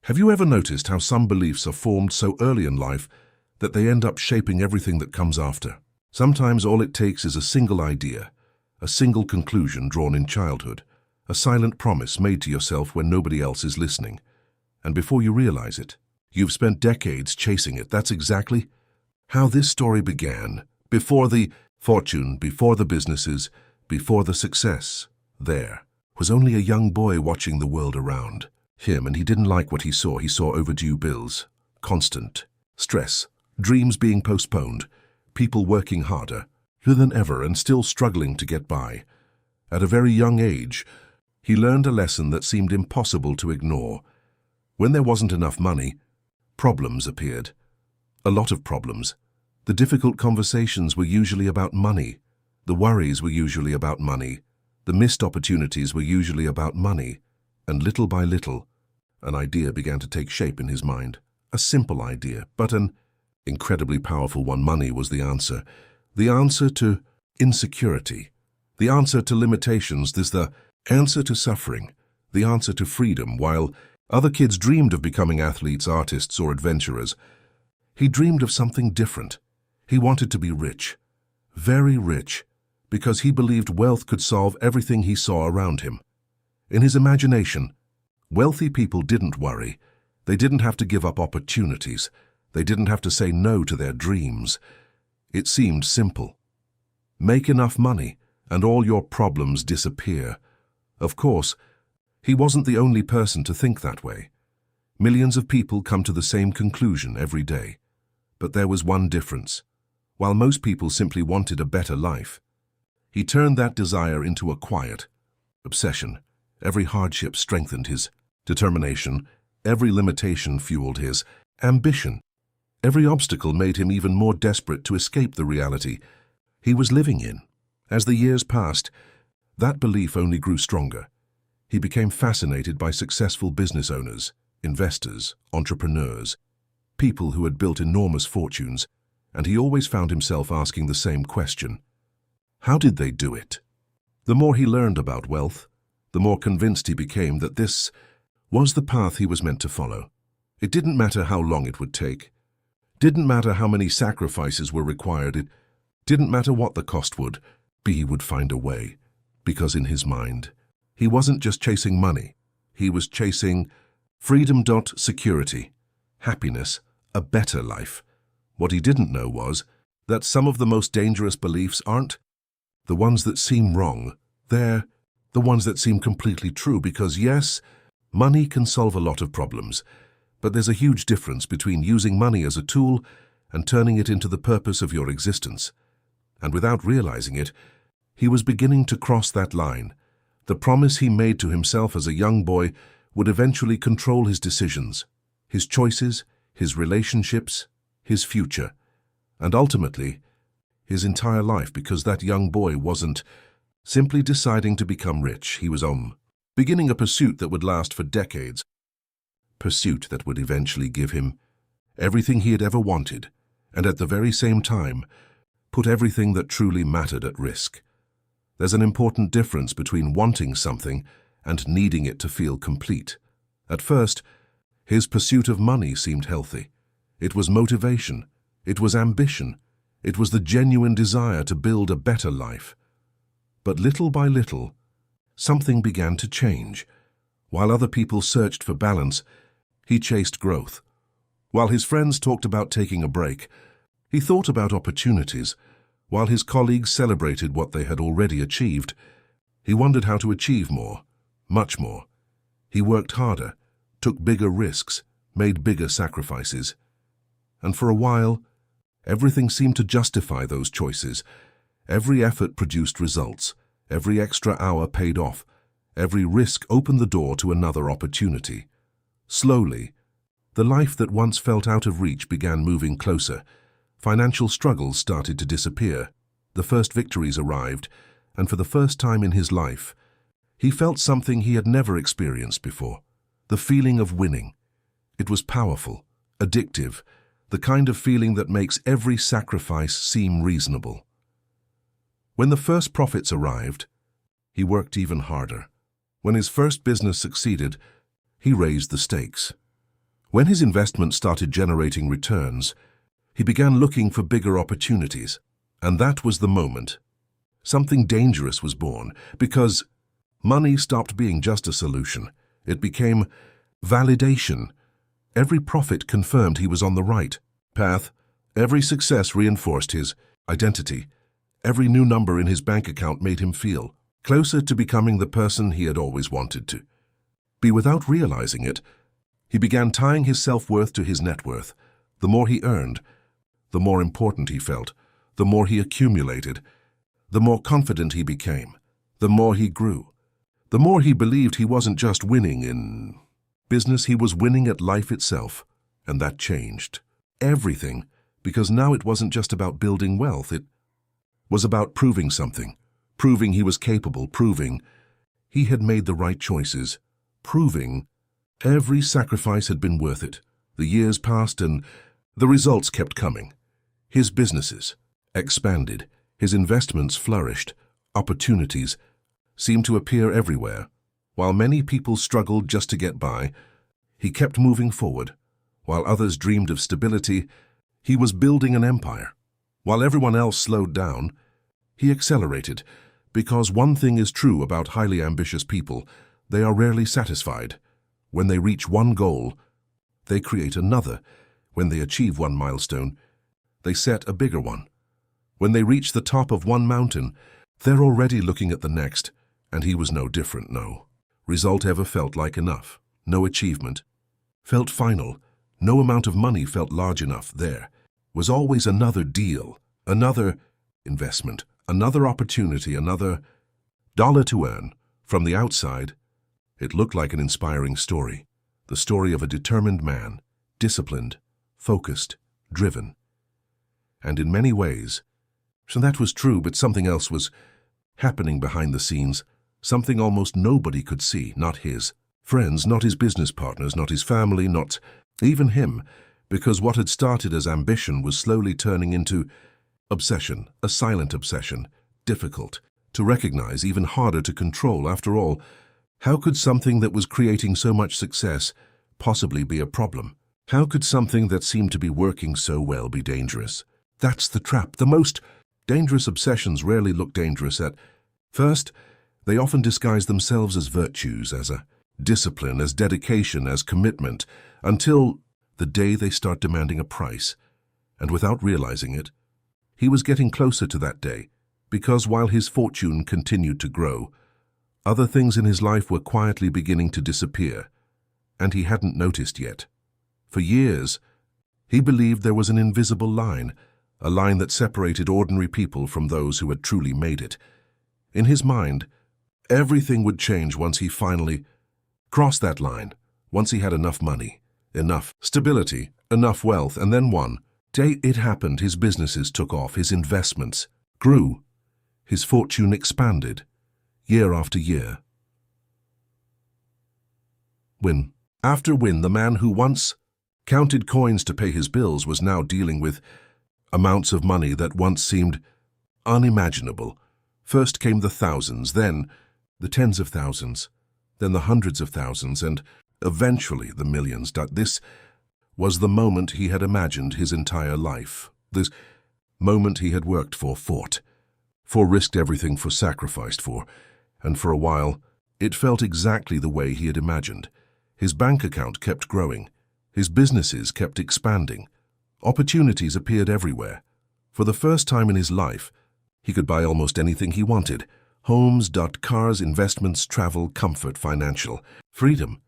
Have you ever noticed how some beliefs are formed so early in life that they end up shaping everything that comes after? Sometimes all it takes is a single idea, a single conclusion drawn in childhood, a silent promise made to yourself when nobody else is listening. And before you realize it, you've spent decades chasing it. That's exactly how this story began. Before the fortune, before the businesses, before the success, there was only a young boy watching the world around him, and he didn't like what he saw. He saw overdue bills, constant stress, dreams being postponed, people working harder than ever and still struggling to get by. At a very young age, he learned a lesson that seemed impossible to ignore. When there wasn't enough money, problems appeared. A lot of problems. The difficult conversations were usually about money. The worries were usually about money. The missed opportunities were usually about money. And little by little, an idea began to take shape in his mind. A simple idea, but an incredibly powerful one. Money was the answer. The answer to insecurity. The answer to limitations. This the answer to suffering. The answer to freedom. While other kids dreamed of becoming athletes, artists, or adventurers, he dreamed of something different. He wanted to be rich. Very rich. Because he believed wealth could solve everything he saw around him. In his imagination, wealthy people didn't worry. They didn't have to give up opportunities. They didn't have to say no to their dreams. It seemed simple. Make enough money, and all your problems disappear. Of course, he wasn't the only person to think that way. Millions of people come to the same conclusion every day. But there was one difference. While most people simply wanted a better life, he turned that desire into a quiet obsession. Every hardship strengthened his determination. Every limitation fueled his ambition. Every obstacle made him even more desperate to escape the reality he was living in. As the years passed, that belief only grew stronger. He became fascinated by successful business owners, investors, entrepreneurs, people who had built enormous fortunes, and he always found himself asking the same question. How did they do it? The more he learned about wealth, the more convinced he became that this was the path he was meant to follow. It didn't matter how long it would take. Didn't matter how many sacrifices were required. It didn't matter what the cost would be. He would find a way. Because in his mind, he wasn't just chasing money. He was chasing freedom. Security, happiness, a better life. What he didn't know was that some of the most dangerous beliefs aren't the ones that seem wrong. They're the ones that seem completely true, because yes, money can solve a lot of problems, but there's a huge difference between using money as a tool and turning it into the purpose of your existence. And without realizing it, he was beginning to cross that line. The promise he made to himself as a young boy would eventually control his decisions, his choices, his relationships, his future, and ultimately, his entire life, because that young boy wasn't simply deciding to become rich. He was beginning a pursuit that would last for decades. Pursuit that would eventually give him everything he had ever wanted, and at the very same time, put everything that truly mattered at risk. There's an important difference between wanting something and needing it to feel complete. At first, his pursuit of money seemed healthy. It was motivation. It was ambition. It was the genuine desire to build a better life. But little by little, something began to change. While other people searched for balance, he chased growth. While his friends talked about taking a break, he thought about opportunities. While his colleagues celebrated what they had already achieved, he wondered how to achieve more, much more. He worked harder, took bigger risks, made bigger sacrifices. And for a while, everything seemed to justify those choices. Every effort produced results. Every extra hour paid off. Every risk opened the door to another opportunity. Slowly, the life that once felt out of reach began moving closer. Financial struggles started to disappear. The first victories arrived, and for the first time in his life, he felt something he had never experienced before. The feeling of winning. It was powerful, addictive, the kind of feeling that makes every sacrifice seem reasonable. When the first profits arrived, he worked even harder. When his first business succeeded, he raised the stakes. When his investment started generating returns, he began looking for bigger opportunities. And that was the moment. Something dangerous was born, because money stopped being just a solution. It became validation. Every profit confirmed he was on the right path. Every success reinforced his identity. Every new number in his bank account made him feel closer to becoming the person he had always wanted to be. Without realizing it, he began tying his self-worth to his net worth. The more he earned, the more important he felt. The more he accumulated, the more confident he became. The more he grew. The more he believed he wasn't just winning in business, he was winning at life itself. And that changed everything, because now it wasn't just about building wealth. It was about proving something, proving he was capable, proving he had made the right choices, proving every sacrifice had been worth it. The years passed and the results kept coming. His businesses expanded, his investments flourished, opportunities seemed to appear everywhere. While many people struggled just to get by, he kept moving forward. While others dreamed of stability, he was building an empire. While everyone else slowed down, he accelerated, because one thing is true about highly ambitious people: they are rarely satisfied. When they reach one goal, they create another. When they achieve one milestone, they set a bigger one. When they reach the top of one mountain, they're already looking at the next, and he was no different. No result ever felt like enough. No achievement felt final. No amount of money felt large enough. There was always another deal, another investment, another opportunity, another dollar to earn. From the outside, it looked like an inspiring story. The story of a determined man, disciplined, focused, driven. And in many ways, so that was true, but something else was happening behind the scenes, something almost nobody could see, not his friends, not his business partners, not his family, not even him, because what had started as ambition was slowly turning into obsession, a silent obsession, difficult to recognize, even harder to control. After all, how could something that was creating so much success possibly be a problem? How could something that seemed to be working so well be dangerous? That's the trap. The most dangerous obsessions rarely look dangerous at first. They often disguise themselves as virtues, as a discipline, as dedication, as commitment, until the day they start demanding a price. And without realizing it, he was getting closer to that day, because while his fortune continued to grow, other things in his life were quietly beginning to disappear, and he hadn't noticed yet. For years, he believed there was an invisible line, a line that separated ordinary people from those who had truly made it. In his mind, everything would change once he finally crossed that line, once he had enough money, enough stability, enough wealth. And then one day it happened. His businesses took off, his investments grew, his fortune expanded, year after year. Win after win, the man who once counted coins to pay his bills was now dealing with amounts of money that once seemed unimaginable. First came the thousands, then the tens of thousands, then the hundreds of thousands, and eventually the millions. This was the moment he had imagined his entire life. This moment he had worked for, fought for, risked everything for, sacrificed for. And for a while, it felt exactly the way he had imagined. His bank account kept growing. His businesses kept expanding. Opportunities appeared everywhere. For the first time in his life, he could buy almost anything he wanted. Homes, cars, investments, travel, comfort, financial freedom.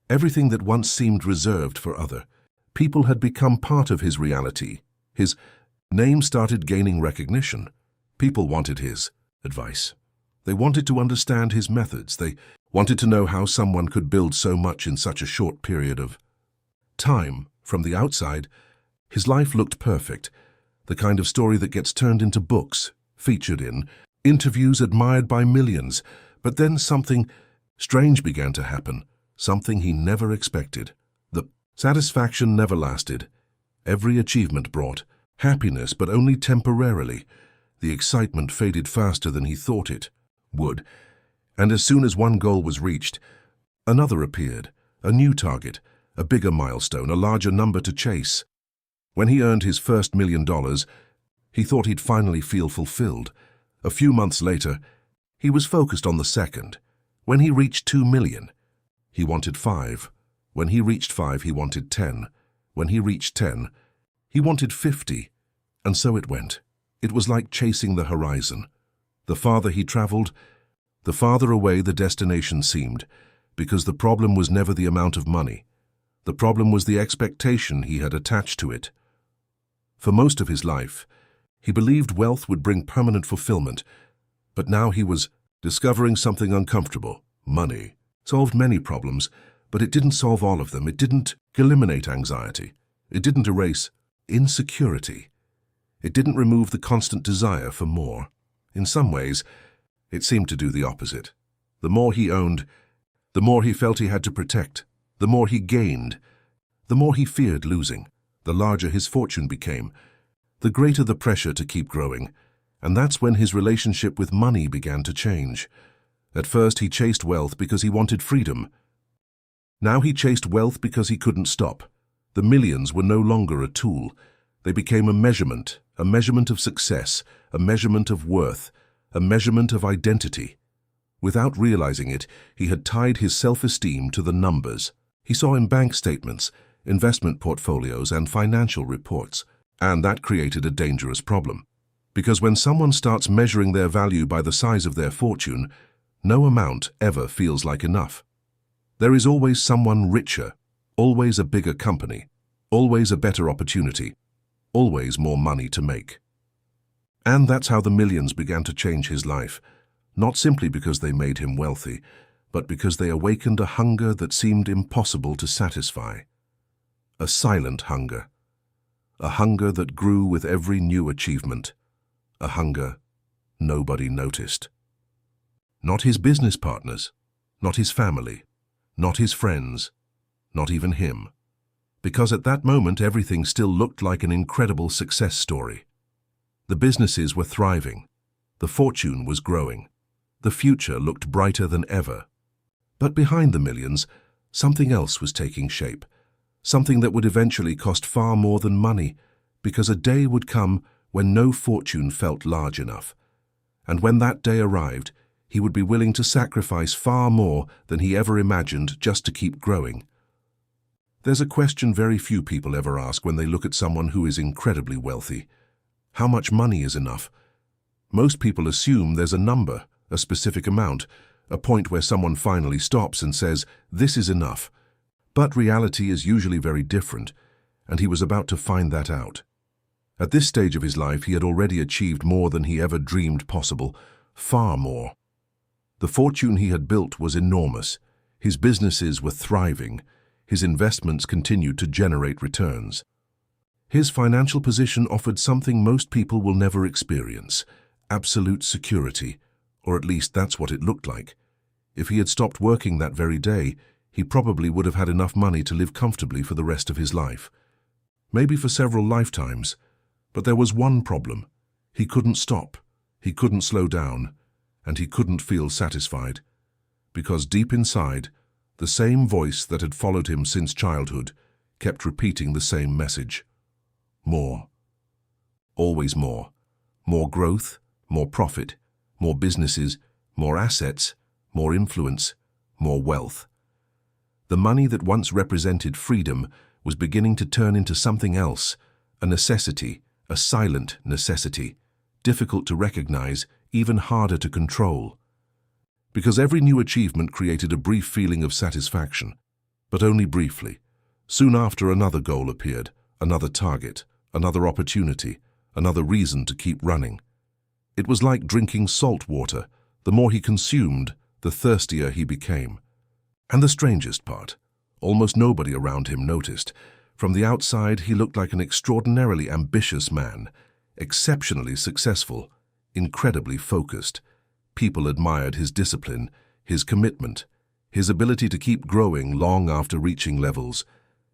Everything that once seemed reserved for other people had become part of his reality. His name started gaining recognition. People wanted his advice. They wanted to understand his methods. They wanted to know how someone could build so much in such a short period of time. From the outside, his life looked perfect, the kind of story that gets turned into books, featured in interviews, admired by millions. But then something strange began to happen, something he never expected. The satisfaction never lasted. Every achievement brought happiness, but only temporarily. The excitement faded faster than he thought it would, and as soon as one goal was reached, another appeared, a new target, a bigger milestone, a larger number to chase. When he earned his first $1 million, he thought he'd finally feel fulfilled. A few months later, he was focused on the second. When he reached 2 million, he wanted 5. When he reached 5, he wanted 10. When he reached 10, he wanted 50. And so it went. It was like chasing the horizon. The farther he traveled, the farther away the destination seemed, because the problem was never the amount of money. The problem was the expectation he had attached to it. For most of his life, he believed wealth would bring permanent fulfillment, but now he was discovering something uncomfortable. Money solved many problems, but it didn't solve all of them. It didn't eliminate anxiety. It didn't erase insecurity. It didn't remove the constant desire for more. In some ways, it seemed to do the opposite. The more he owned, the more he felt he had to protect. The more he gained, the more he feared losing. The larger his fortune became, the greater the pressure to keep growing. And that's when his relationship with money began to change. At first, he chased wealth because he wanted freedom. Now he chased wealth because he couldn't stop. The millions were no longer a tool. They became a measurement of success, a measurement of worth, a measurement of identity. Without realizing it, he had tied his self-esteem to the numbers. He saw in bank statements, investment portfolios, and financial reports. And that created a dangerous problem. Because when someone starts measuring their value by the size of their fortune, no amount ever feels like enough. There is always someone richer, always a bigger company, always a better opportunity, always more money to make. And that's how the millions began to change his life, not simply because they made him wealthy, but because they awakened a hunger that seemed impossible to satisfy. A silent hunger. A hunger that grew with every new achievement. A hunger nobody noticed. Not his business partners, not his family, not his friends, not even him. Because at that moment everything still looked like an incredible success story. The businesses were thriving. The fortune was growing. The future looked brighter than ever. But behind the millions, something else was taking shape. Something that would eventually cost far more than money, because a day would come when no fortune felt large enough. And when that day arrived, he would be willing to sacrifice far more than he ever imagined just to keep growing. There's a question very few people ever ask when they look at someone who is incredibly wealthy. How much money is enough? Most people assume there's a number, a specific amount, a point where someone finally stops and says, "This is enough." But reality is usually very different, and he was about to find that out. At this stage of his life, he had already achieved more than he ever dreamed possible, far more. The fortune he had built was enormous. His businesses were thriving. His investments continued to generate returns. His financial position offered something most people will never experience: absolute security, or at least that's what it looked like. If he had stopped working that very day, he probably would have had enough money to live comfortably for the rest of his life. Maybe for several lifetimes. But there was one problem. He couldn't stop, he couldn't slow down, and he couldn't feel satisfied. Because deep inside, the same voice that had followed him since childhood kept repeating the same message. More. Always more. More growth, more profit, more businesses, more assets, more influence, more wealth. The money that once represented freedom was beginning to turn into something else, a necessity, a silent necessity, difficult to recognize, even harder to control. Because every new achievement created a brief feeling of satisfaction, but only briefly. Soon after, another goal appeared, another target, another opportunity, another reason to keep running. It was like drinking salt water. The more he consumed, the thirstier he became. And the strangest part, almost nobody around him noticed. From the outside, he looked like an extraordinarily ambitious man, exceptionally successful, incredibly focused. People admired his discipline, his commitment, his ability to keep growing long after reaching levels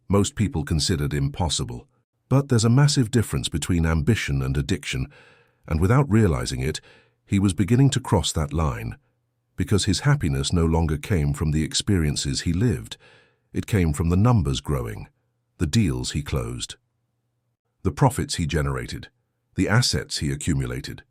most people considered impossible. But there's a massive difference between ambition and addiction, and without realizing it, he was beginning to cross that line, because his happiness no longer came from the experiences he lived. It came from the numbers growing, the deals he closed, the profits he generated, the assets he accumulated.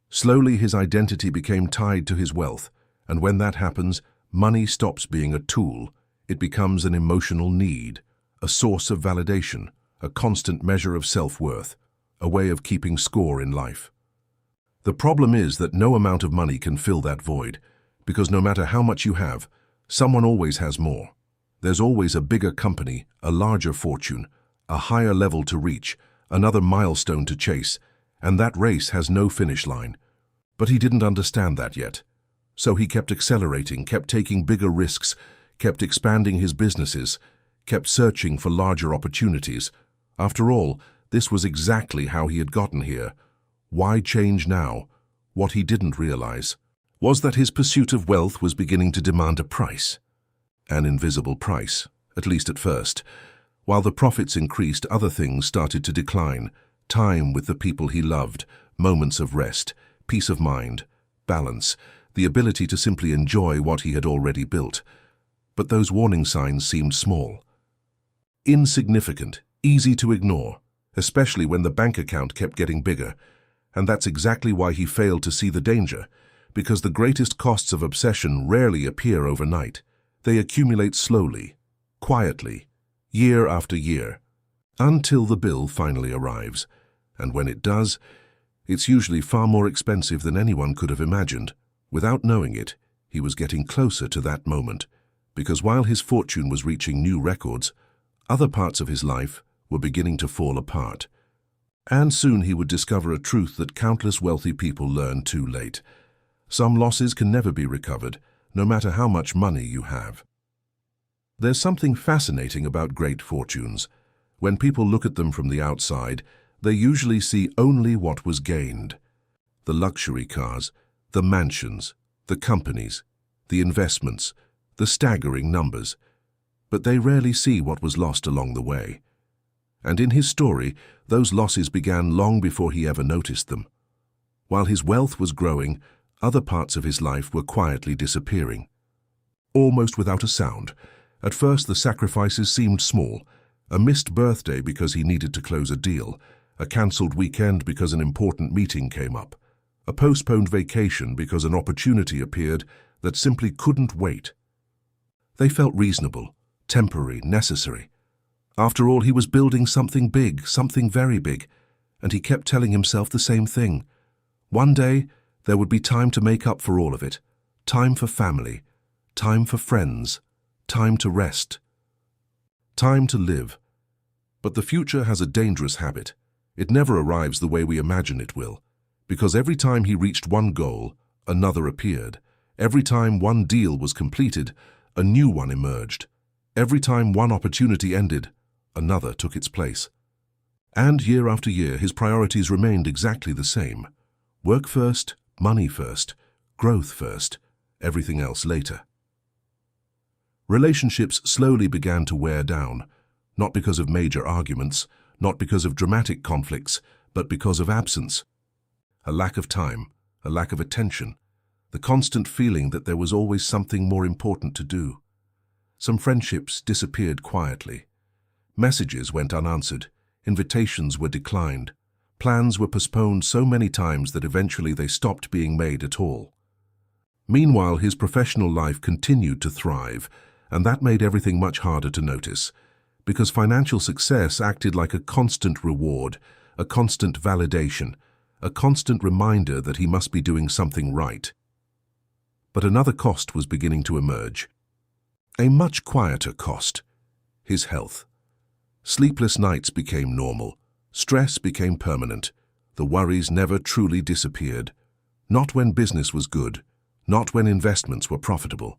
Slowly, his identity became tied to his wealth, and when that happens, money stops being a tool. It becomes an emotional need, a source of validation, a constant measure of self-worth, a way of keeping score in life. The problem is that no amount of money can fill that void, because no matter how much you have, someone always has more. There's always a bigger company, a larger fortune, a higher level to reach, another milestone to chase, and that race has no finish line. But he didn't understand that yet. So he kept accelerating, kept taking bigger risks, kept expanding his businesses, kept searching for larger opportunities. After all, this was exactly how he had gotten here. Why change now? What he didn't realize was that his pursuit of wealth was beginning to demand a price. An invisible price, at least at first. While the profits increased, other things started to decline. Time with the people he loved, moments of rest, peace of mind, balance, the ability to simply enjoy what he had already built. But those warning signs seemed small, insignificant, easy to ignore, especially when the bank account kept getting bigger. And that's exactly why he failed to see the danger, because the greatest costs of obsession rarely appear overnight. They accumulate slowly, quietly, year after year, until the bill finally arrives. And when it does, it's usually far more expensive than anyone could have imagined. Without knowing it, he was getting closer to that moment, because while his fortune was reaching new records, other parts of his life were beginning to fall apart. And soon he would discover a truth that countless wealthy people learn too late. Some losses can never be recovered, no matter how much money you have. There's something fascinating about great fortunes. When people look at them from the outside, they usually see only what was gained. The luxury cars, the mansions, the companies, the investments, the staggering numbers. But they rarely see what was lost along the way. And in his story, those losses began long before he ever noticed them. While his wealth was growing, other parts of his life were quietly disappearing. Almost without a sound. At first the sacrifices seemed small. A missed birthday because he needed to close a deal, a cancelled weekend because an important meeting came up, a postponed vacation because an opportunity appeared that simply couldn't wait. They felt reasonable, temporary, necessary. After all, he was building something big, something very big, and he kept telling himself the same thing. One day, there would be time to make up for all of it, time for family, time for friends, time to rest, time to live. But the future has a dangerous habit. It never arrives the way we imagine it will, because every time he reached one goal, another appeared. Every time one deal was completed, a new one emerged. Every time one opportunity ended, another took its place. And year after year, his priorities remained exactly the same. Work first, money first, growth first, everything else later. Relationships slowly began to wear down, not because of major arguments, not because of dramatic conflicts, but because of absence. A lack of time, a lack of attention, the constant feeling that there was always something more important to do. Some friendships disappeared quietly. Messages went unanswered, invitations were declined, plans were postponed so many times that eventually they stopped being made at all. Meanwhile, his professional life continued to thrive, and that made everything much harder to notice, because financial success acted like a constant reward, a constant validation, a constant reminder that he must be doing something right. But another cost was beginning to emerge. A much quieter cost: his health. Sleepless nights became normal. Stress became permanent. The worries never truly disappeared. Not when business was good. Not when investments were profitable.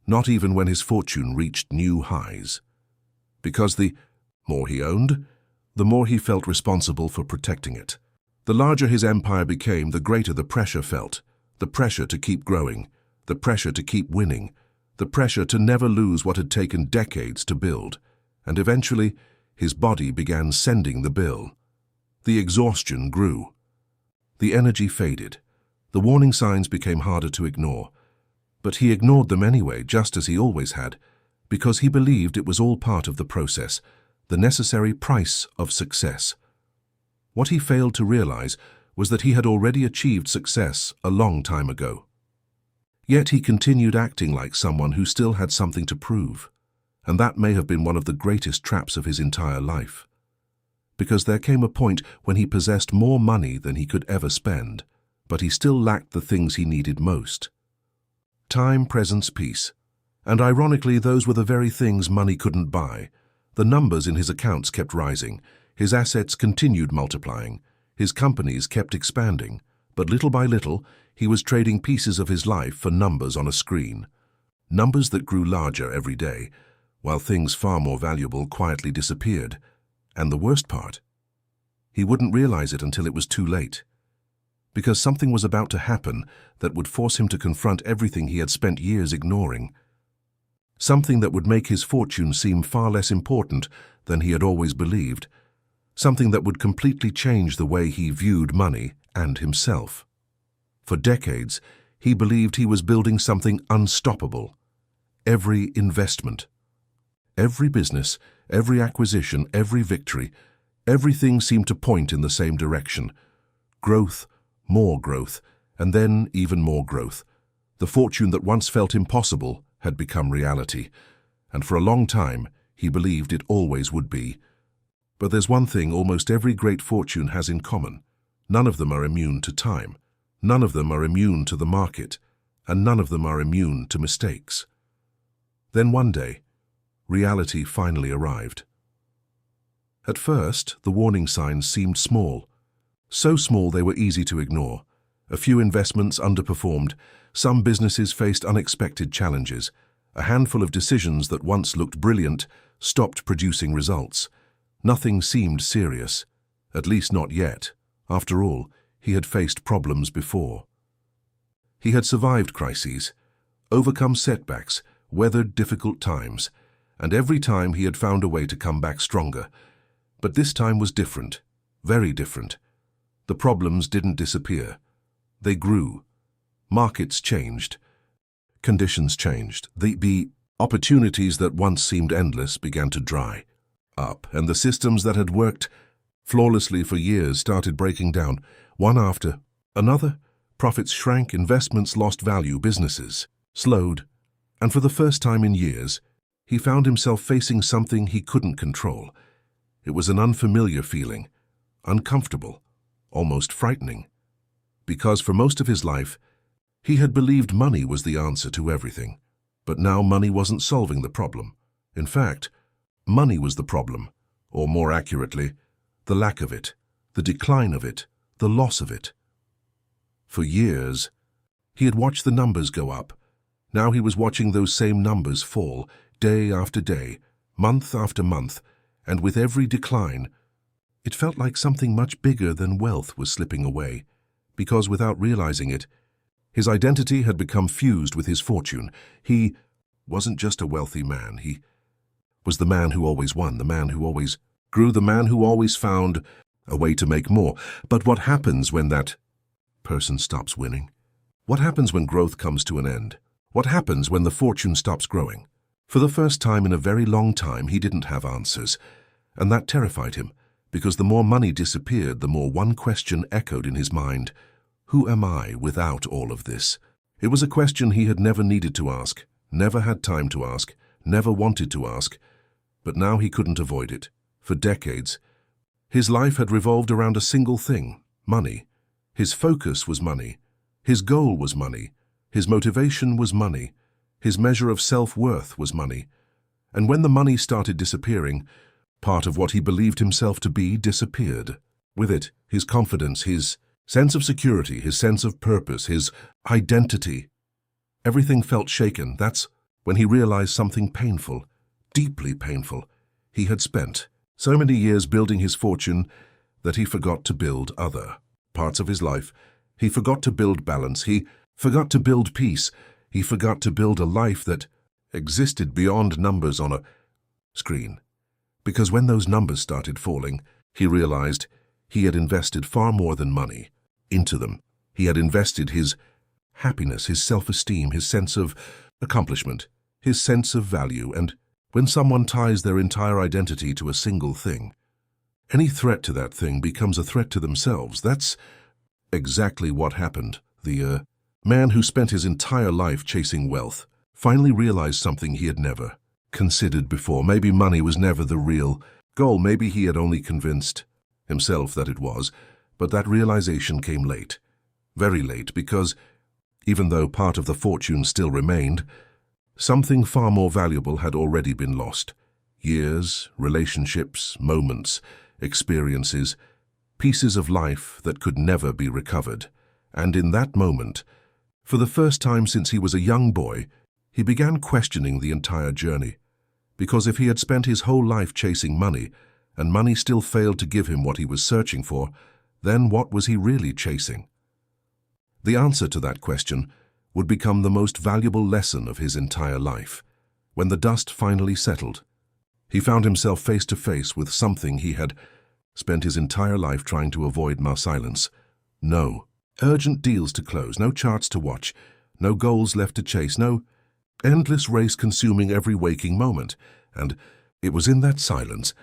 Not even when his fortune reached new highs. Because the more he owned, the more he felt responsible for protecting it. The larger his empire became, the greater the pressure felt. The pressure to keep growing. The pressure to keep winning. The pressure to never lose what had taken decades to build. And eventually, his body began sending the bill. The exhaustion grew. The energy faded. The warning signs became harder to ignore. But he ignored them anyway, just as he always had, because he believed it was all part of the process, the necessary price of success. What he failed to realize was that he had already achieved success a long time ago. Yet he continued acting like someone who still had something to prove, and that may have been one of the greatest traps of his entire life. Because there came a point when he possessed more money than he could ever spend, but he still lacked the things he needed most: time, presence, peace. And ironically, those were the very things money couldn't buy. The numbers in his accounts kept rising, his assets continued multiplying, his companies kept expanding, but little by little, he was trading pieces of his life for numbers on a screen. Numbers that grew larger every day, while things far more valuable quietly disappeared. And the worst part, he wouldn't realize it until it was too late. Because something was about to happen that would force him to confront everything he had spent years ignoring. Something that would make his fortune seem far less important than he had always believed. Something that would completely change the way he viewed money and himself. For decades, he believed he was building something unstoppable. Every investment, every business, every acquisition, every victory, everything seemed to point in the same direction. Growth, more growth, and then even more growth. The fortune that once felt impossible had become reality, and for a long time he believed it always would be. But there's one thing almost every great fortune has in common. None of them are immune to time. None of them are immune to the market, and none of them are immune to mistakes. Then one day, reality finally arrived. At first, the warning signs seemed small. So small they were easy to ignore. A few investments underperformed, some businesses faced unexpected challenges, a handful of decisions that once looked brilliant stopped producing results. Nothing seemed serious, at least not yet. After all, he had faced problems before. He had survived crises, overcome setbacks, weathered difficult times, and every time he had found a way to come back stronger. But this time was different, very different. The problems didn't disappear. They grew. Markets changed. Conditions changed. The opportunities that once seemed endless began to dry up, and the systems that had worked flawlessly for years started breaking down, one after another. Profits shrank, investments lost value, businesses slowed, and for the first time in years, he found himself facing something he couldn't control. It was an unfamiliar feeling, uncomfortable, almost frightening. Because for most of his life, he had believed money was the answer to everything. But now money wasn't solving the problem. In fact, money was the problem, or more accurately, the lack of it, the decline of it, the loss of it. For years, he had watched the numbers go up. Now he was watching those same numbers fall, day after day, month after month, and with every decline, it felt like something much bigger than wealth was slipping away, because without realizing it, his identity had become fused with his fortune. He wasn't just a wealthy man. He was the man who always won, the man who always grew, the man who always found a way to make more. But what happens when that person stops winning? What happens when growth comes to an end? What happens when the fortune stops growing? For the first time in a very long time, he didn't have answers, and that terrified him, because the more money disappeared, the more one question echoed in his mind: who am I without all of this? It was a question he had never needed to ask, never had time to ask, never wanted to ask, but now he couldn't avoid it. For decades, his life had revolved around a single thing: money. His focus was money. His goal was money. His motivation was money. His measure of self-worth was money. And when the money started disappearing, part of what he believed himself to be disappeared. With it, his confidence, his sense of security, his sense of purpose, his identity. Everything felt shaken. That's when he realized something painful, deeply painful. He had spent so many years building his fortune that he forgot to build other parts of his life. He forgot to build balance. He forgot to build peace. He forgot to build a life that existed beyond numbers on a screen. Because when those numbers started falling, he realized he had invested far more than money into them. He had invested his happiness, his self-esteem, his sense of accomplishment, his sense of value, and when someone ties their entire identity to a single thing, any threat to that thing becomes a threat to themselves. That's exactly what happened. The man who spent his entire life chasing wealth finally realized something he had never considered before. Maybe money was never the real goal. Maybe he had only convinced himself that it was. But that realization came late, very late, because even though part of the fortune still remained, something far more valuable had already been lost. Years, relationships, moments, experiences, pieces of life that could never be recovered. And in that moment, for the first time since he was a young boy, he began questioning the entire journey. Because if he had spent his whole life chasing money, and money still failed to give him what he was searching for, then what was he really chasing? The answer to that question would become the most valuable lesson of his entire life. When the dust finally settled, he found himself face to face with something he had spent his entire life trying to avoid. Silence. No urgent deals to close, no charts to watch, no goals left to chase, no endless race consuming every waking moment. And it was in that silence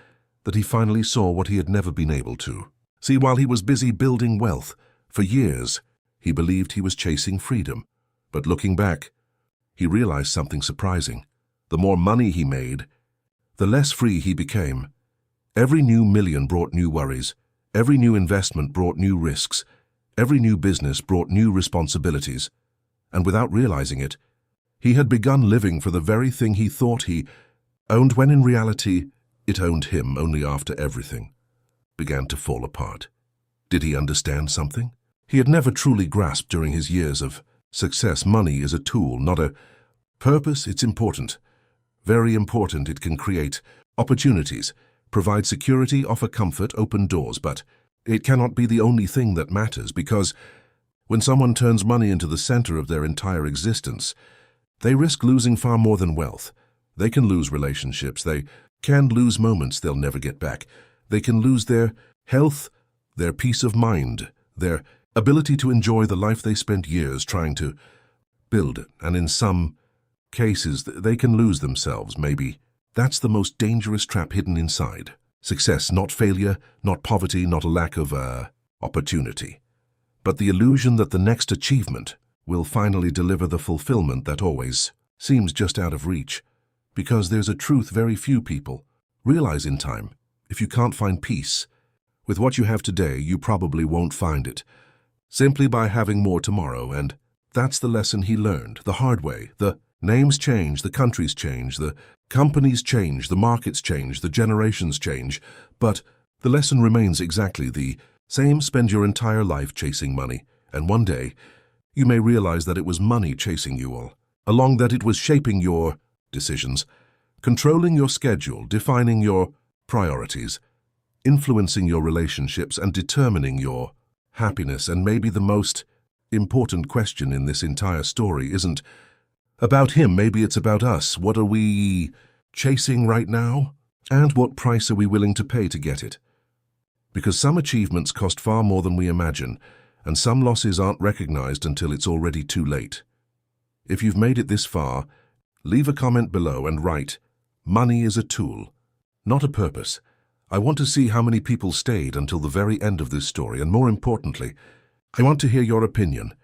that he finally saw what he had never been able to see. While he was busy building wealth, for years, he believed he was chasing freedom. But looking back, he realized something surprising. The more money he made, the less free he became. Every new million brought new worries. Every new investment brought new risks. Every new business brought new responsibilities. And without realizing it, he had begun living for the very thing he thought he owned, when in reality, it owned him. Only after everything began to fall apart did he understand something he had never truly grasped during his years of success. Money is a tool, not a purpose. It's important, very important. It can create opportunities, provide security, offer comfort, open doors, but it cannot be the only thing that matters, because when someone turns money into the center of their entire existence, they risk losing far more than wealth. They can lose relationships. They can lose moments they'll never get back. They can lose their health, their peace of mind, their ability to enjoy the life they spent years trying to build. And in some cases, they can lose themselves. Maybe that's the most dangerous trap hidden inside success. Not failure, not poverty, not a lack of opportunity, but the illusion that the next achievement will finally deliver the fulfillment that always seems just out of reach. Because there's a truth very few people realize in time. If you can't find peace with what you have today, you probably won't find it simply by having more tomorrow. And that's the lesson he learned the hard way. The names change, the countries change, the companies change, the markets change, the generations change, but the lesson remains exactly the same. Spend your entire life chasing money, and one day you may realize that it was money chasing you all along, that it was shaping your decisions, controlling your schedule, defining your priorities, influencing your relationships, and determining your happiness. And maybe the most important question in this entire story isn't about him. Maybe it's about us. What are we chasing right now? And what price are we willing to pay to get it? Because some achievements cost far more than we imagine, and some losses aren't recognized until it's already too late. If you've made it this far, leave a comment below and write, "Money is a tool, not a purpose." I want to see how many people stayed until the very end of this story, and more importantly, I want to hear your opinion.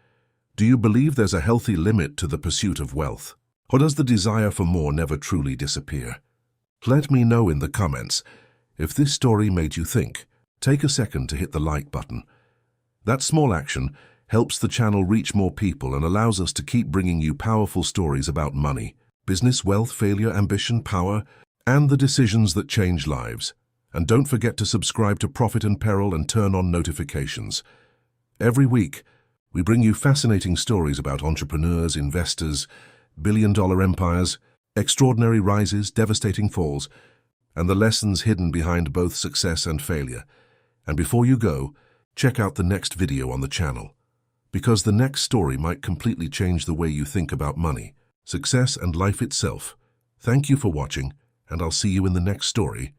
Do you believe there's a healthy limit to the pursuit of wealth? Or does the desire for more never truly disappear? Let me know in the comments. If this story made you think, take a second to hit the like button. That small action helps the channel reach more people and allows us to keep bringing you powerful stories about money, business, wealth, failure, ambition, power, and the decisions that change lives. And don't forget to subscribe to Profit and Peril and turn on notifications. Every week, we bring you fascinating stories about entrepreneurs, investors, billion-dollar empires, extraordinary rises, devastating falls, and the lessons hidden behind both success and failure. And before you go, check out the next video on the channel, because the next story might completely change the way you think about money, success, and life itself. Thank you for watching, and I'll see you in the next story.